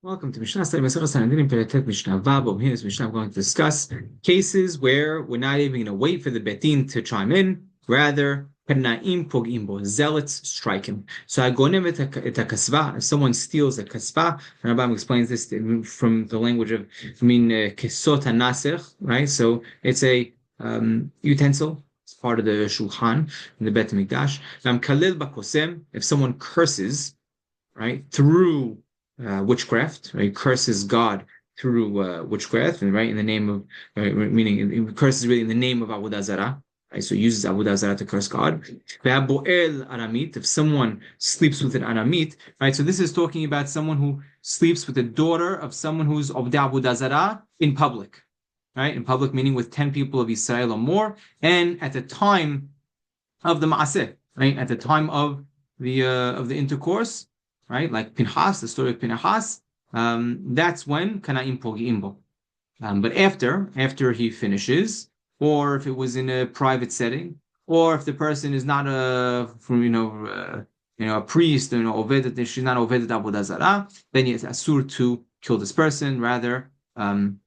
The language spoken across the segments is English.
Welcome to Mishna study Masechah Sanhedrin Perek Mishnah Vav. Over here, this Mishnah, I'm going to discuss cases where we're not even going to wait for the betin to chime in. Rather, Pernaim Pogim Bo, zealots strike him. So Agonim et kasva. If someone steals a kasva, and Rambam explains this from the language of kesot hanasech, right? So it's a utensil. It's part of the shulchan in the Bet Mikdash. Kalil bakosem. If someone curses, right, through witchcraft, right? Curses God through witchcraft, and right in the name of, meaning it curses really in the name of Avodah Zarah, right? So he uses Avodah Zarah to curse God. Aramit, if someone sleeps with an Aramit, right? So this is talking about someone who sleeps with the daughter of someone who's of the Avodah Zarah in public, right? In public, meaning with 10 people of Israel or more, and at the time of the Maaseh, right? At the time of the intercourse, right? Like Pinchas, the story of Pinchas, that's when Kana'im Pogi'im Bo. But after he finishes, or if it was in a private setting, or if the person is not a priest, Ovedet, she's not Ovedet Avodah Zarah, then it's asur to kill this person. Rather, in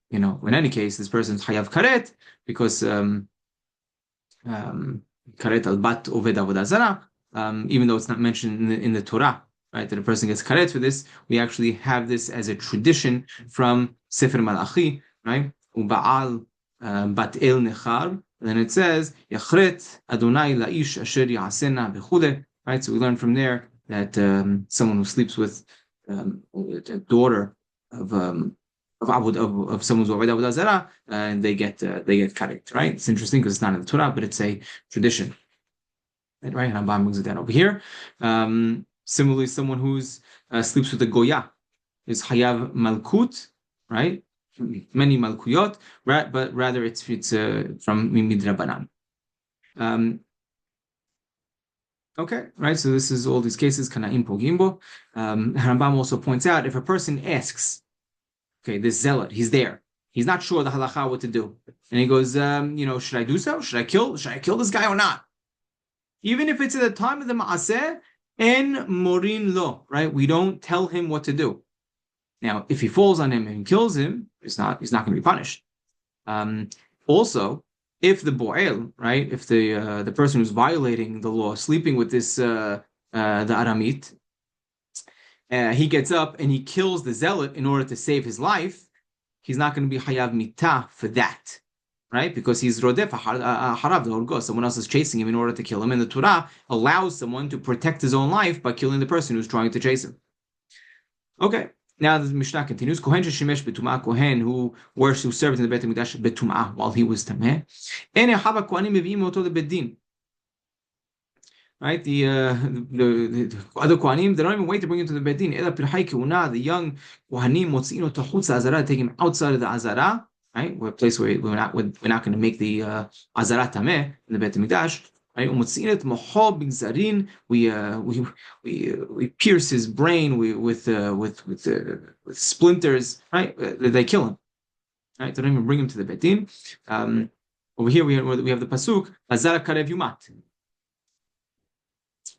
any case, this person is Hayav Karet, because Karet al Bat Oved Avodah Zarah, even though it's not mentioned in the Torah, right, that a person gets karet for this. We actually have this as a tradition from Sefer Malachi, right? Uba'al bat el nechar. And then it says, Yachret Adonai la'ish asher ya'asena bechule. Right, so we learn from there that someone who sleeps with a daughter of someone who's already Avodah Zarah, and they get karet. Right, it's interesting because it's not in the Torah, but it's a tradition. Right, Rambam brings it down over here. Similarly, someone who's sleeps with a goya is hayav malkut, right? Many malkuyot, right? But rather it's from midrabanan. Okay, right? So this is all these cases, kana'im pogimbo. Rambam also points out, if a person asks, okay, this zealot, he's there, he's not sure the halacha what to do, and he goes, should I do so? Should I kill this guy or not? Even if it's at the time of the maaseh, en morin lo, right? We don't tell him what to do. Now, if he falls on him and kills him, he's not going to be punished. Also, if the bo'el, right, if the person who's violating the law, sleeping with this the Aramit, he gets up and he kills the zealot in order to save his life, he's not going to be hayav mitah for that. Right? Because he's rodef harav the horgo. Someone else is chasing him in order to kill him. And the Torah allows someone to protect his own life by killing the person who's trying to chase him. Okay. Now the Mishnah continues. Kohen sheshimesh betumah, Kohen who served in the Beit HaMikdash betumah while he was tameh. Ene hava kohanim mevi'im oto lebedin. Right? The other kohanim, they don't even wait to bring him to the bedin. Ela pirhai keuna, the young kohanim motzi'in oto chutz azara, take him outside of the azara. Right, we're a place where we're not going to make the azarat tameh in the Beit HaMikdash. Right, we pierce his brain with splinters. Right, they kill him. Right, they don't even bring him to the Beit Din. Over here we have the pasuk azara karev yumat.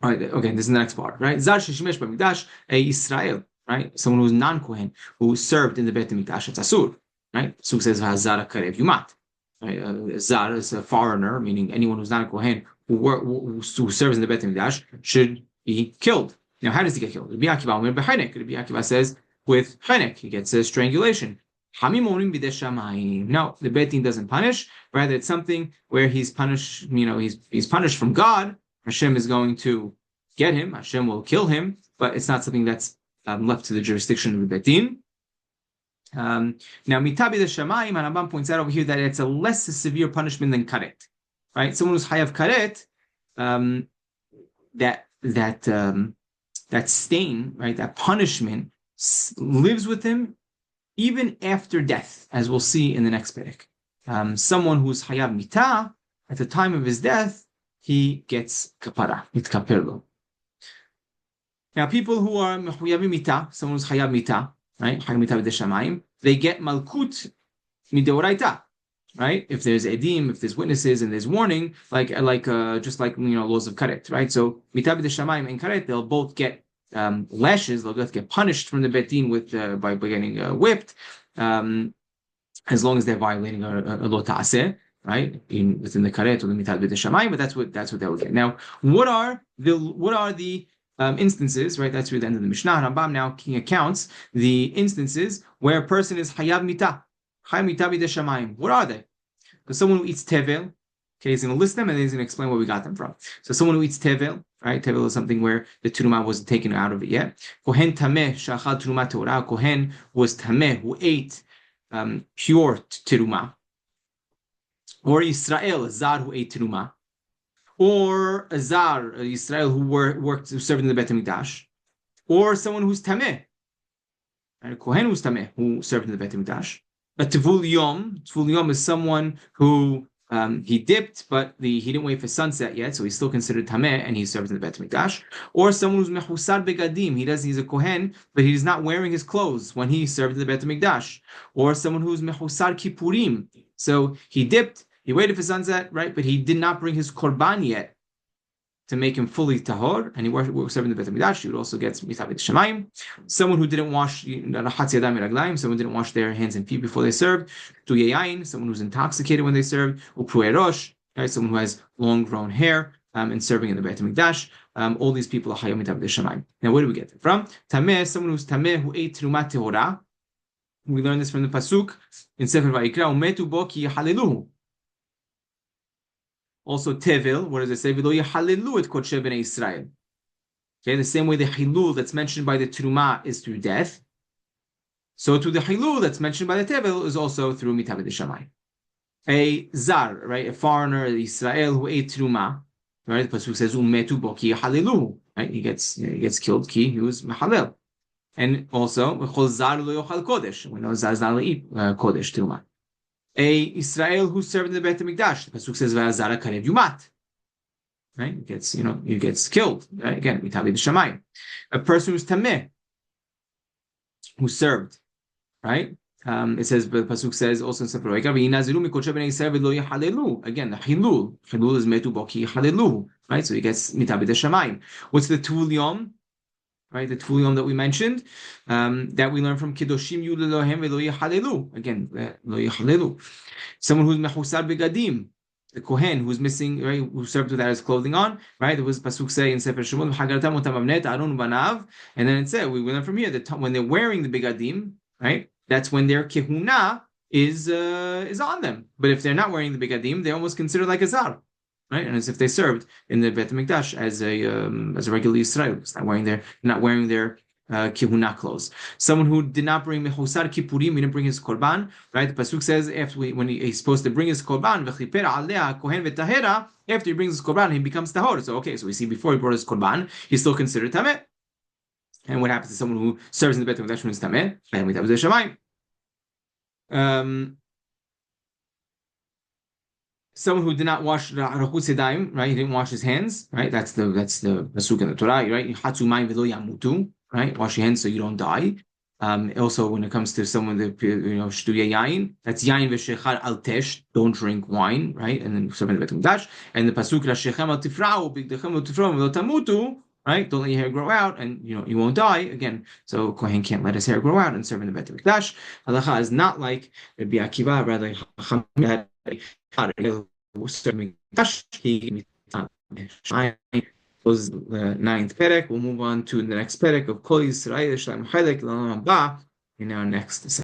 All right, okay, this is the next part. Right, zar sheshimesh b'mikdash a Israel. Right, someone who's non-kohen who served in the Beit HaMikdash. It's asur. Right? Suk says Hazara Karev Yumat. Right? Zar is a foreigner, meaning anyone who's not a Kohen who serves in the Beit HaMikdash should be killed. Now, how does he get killed? Rabbi Akiva says with chenek, he gets a strangulation. No, the Beit Din doesn't punish. Rather, it's something where he's punished. He's punished from God. Hashem is going to get him. Hashem will kill him, but it's not something that's left to the jurisdiction of the Beit Din. Now, mitabi the shamayim, and Rambam points out over here that it's a less severe punishment than karet, right? Someone who's hayav karet, that stain, right, that punishment lives with him even after death, as we'll see in the next perek. Someone who's hayav mitah, at the time of his death, he gets kapara, mitkaperlo. Now, people who are hayavim mitah, someone who's hayav mitah, right? They get malkut mideoraita, right? If there's edim, if there's witnesses, and there's warning, just like laws of karet, right? So mitabid shamayim and karet, they'll both get lashes, they'll get punished from the Bet Din with by getting whipped, as long as they're violating a lo ta'aseh, right? Within the karet or the mitad b'det shamayim, but that's what they would get. Now, what are the instances, right? That's really the end of the Mishnah. Rambam now accounts the instances where a person is hayav mitah, hayav mitah b'det shamayim. What are they? So someone who eats tevel, okay, he's going to list them and then he's going to explain where we got them from. So someone who eats tevel, right? Tevel is something where the terumah wasn't taken out of it yet. Kohen tameh shachal terumah torah. Kohen was tameh, who ate pure terumah. Or Israel, a zar who ate terumah. Or a zar, Israel, who served in the Bet HaMikdash. Or someone who's tameh, a kohen who's tameh, who served in the Bet HaMikdash. A Tvul Yom is someone who he dipped, but he didn't wait for sunset yet, so he's still considered tameh, and he served in the Bet HaMikdash. Or someone who's mechusar begadim, he's a kohen, but he's not wearing his clothes when he served in the Bet HaMikdash. Or someone who's mechusar kippurim, so he dipped, he waited for sunset, right, but he did not bring his korban yet to make him fully tahor, and he served in the Bet HaMikdash. He would also get mitah b'det shamayim. Someone who didn't wash someone didn't wash their hands and feet before they served. Tuyayin, someone who's intoxicated when they served. Upruerosh, right, someone who has long grown hair and serving in the Bet HaMikdash. All these people are hayom mitah b'det shamayim. Now, where do we get it from? Tameh, someone who's tameh who ate terumat tehora. We learn this from the pasuk in Sefer Vayikra. Umetu bo ki yahaleluhu. Also, Tevil, what does it say? V'lo yahalilu et kodshei b'nei Israel. Okay, the same way the Hilul that's mentioned by the Terumah is through death, so to the Hilul that's mentioned by the Tevil is also through mitah b'det shamayim. A Zar, right, a foreigner, Israel, who ate Terumah, right, the pasuk says, Umetu bo ki yahalilu, right, he gets killed, ki, he was mahalel. And also, V'chol Zar lo yochal kodesh, we know Zar is not allowed to eat kodesh, Terumah. A Israel who served in the Bet HaMikdash. The pasuk says V'azara karev yumat. Right, he gets killed. Right? Again, mitah b'det shamayim. A person who's tameh, who served. Right, it says, but the pasuk says also in Sefer Vayikra, V'yinaziru mikodshei b'nei Yisrael v'lo yachalelu. Again, the Hilul is metu bo ki yachalelu. Right, so he gets mitah b'det shamayim. What's the Tvul Yom? Right, the Tvul Yom that we mentioned, that we learn from Kedoshim Yu Lelohem V'lo Yachalelu. Again, Lo Yachalelu. Someone who's mechusar begadim, the kohen who's missing, right, who served without his clothing on. Right, there was pasuk say in Sefer Shemot, V'chagaratam otam avnet Aaron banav, and then it said we learn from here that when they're wearing the begadim, right, that's when their kehuna is on them. But if they're not wearing the begadim, they're almost considered like a zar. Right, and as if they served in the Bet HaMikdash as a regular Israel, it's not wearing their kihuna clothes. Someone who did not bring mechusar kippurim, he didn't bring his korban. Right, the pasuk says when he's supposed to bring his korban, v'chiper alea kohen v'tahera. After he brings his korban, he becomes tahor. So we see before he brought his korban, he's still considered tameh. And what happens to someone who serves in the Bet HaMikdash when he's tameh? And mitah b'det shamayim. Someone who did not wash rachutz yadayim, right? He didn't wash his hands, right? That's the pasuk in the Torah, right? Hatzu mayim v'lo yamutu, right? Wash your hands so you don't die. Also, when it comes to someone that shtuya yain, that's yain v'shechar al tesh, don't drink wine, right? And then serve in the Bet HaMikdash. And the pasuk rashechem al tifra'u bigdechem al tifra'u v'lo tamutu, right? Don't let your hair grow out, and you won't die again. So Kohen can't let his hair grow out and serve in the Bet HaMikdash. Halacha is not like Rabbi Akiva, rather was the 9th perek. We'll move on to the next perek of Kol Yisrael Shalom Chalek in our next session.